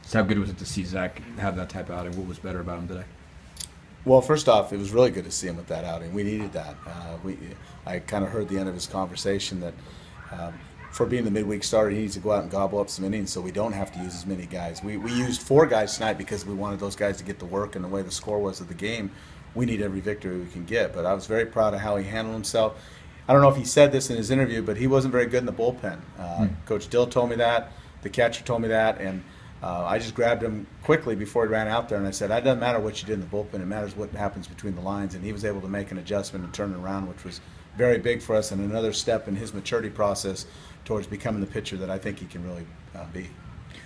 So how good was it to see Zach have that type of outing? What was better about him today? Well, first off, it was really good to see him with that outing. We needed that. I kind of heard the end of his conversation that for being the midweek starter, he needs to go out and gobble up some innings so we don't have to use as many guys. We used 4 guys tonight because we wanted those guys to get to work, and the way the score was of the game, we need every victory we can get. But I was very proud of how he handled himself. I don't know if he said this in his interview, but he wasn't very good in the bullpen. Coach Dill told me that. The catcher told me that. And I just grabbed him quickly before he ran out there, and I said, it doesn't matter what you did in the bullpen. It matters what happens between the lines. And he was able to make an adjustment and turn it around, which was very big for us and another step in his maturity process towards becoming the pitcher that I think he can really be.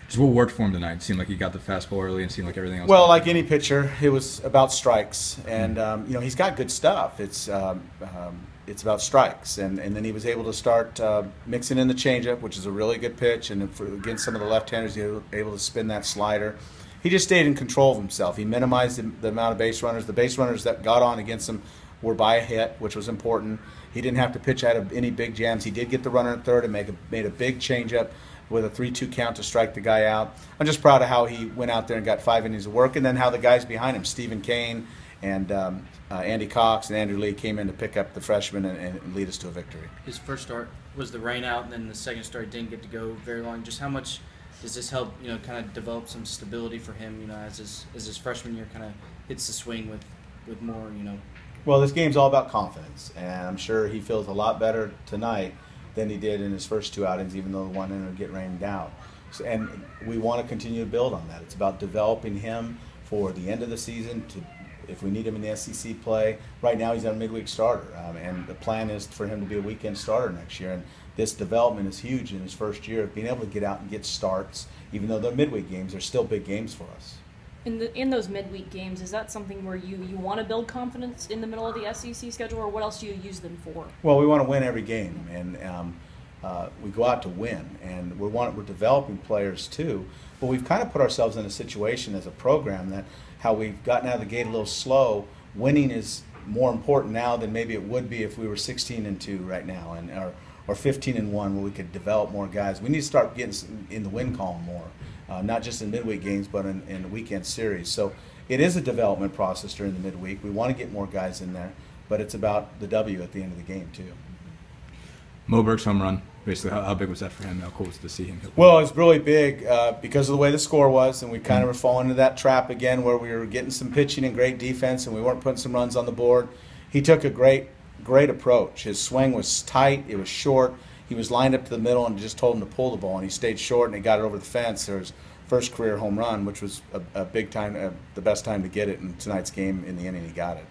Just what worked for him tonight? It seemed like he got the fastball early and seemed like everything else. Well, like any pitcher, it was about strikes. And, he's got good stuff. It's about strikes. And then he was able to start mixing in the changeup, which is a really good pitch. And against some of the left-handers, he was able to spin that slider. He just stayed in control of himself. He minimized the amount of base runners. The base runners that got on against him were by a hit, which was important. He didn't have to pitch out of any big jams. He did get the runner at third and made a big changeup with a 3-2 count to strike the guy out. I'm just proud of how he went out there and got 5 innings of work, and then how the guys behind him, Stephen Kane and Andy Cox and Andrew Lee, came in to pick up the freshman and lead us to a victory. His first start was the rain out, and then the second start didn't get to go very long. Just how much does this help, kind of develop some stability for him, as his freshman year kind of hits the swing with more, Well, this game's all about confidence, and I'm sure he feels a lot better tonight than he did in his first 2 outings, even though the one ended up getting rained out. So, and we want to continue to build on that. It's about developing him for the end of the season, if we need him in the SEC play. Right now he's a midweek starter, and the plan is for him to be a weekend starter next year. And this development is huge in his first year of being able to get out and get starts. Even though they're midweek games, they're still big games for us. In those midweek games, is that something where you want to build confidence in the middle of the SEC schedule, or what else do you use them for? Well, we want to win every game, and we go out to win, and we're developing players too. But we've kind of put ourselves in a situation as a program that how we've gotten out of the gate a little slow. Winning is more important now than maybe it would be if we were 16-2 right now, or 15-1, where we could develop more guys. We need to start getting in the win column more. Not just in midweek games, but in the weekend series. So it is a development process during the midweek. We want to get more guys in there, but it's about the W at the end of the game too. Moberg's home run, basically, how big was that for him? How cool was it to see him hit? Well, it was really big because of the way the score was, and we kind of were falling into that trap again where we were getting some pitching and great defense, and we weren't putting some runs on the board. He took a great approach. His swing was tight, it was short. He was lined up to the middle and just told him to pull the ball, and he stayed short and he got it over the fence. There was first career home run, which was a big time, the best time to get it in tonight's game. In the inning, he got it.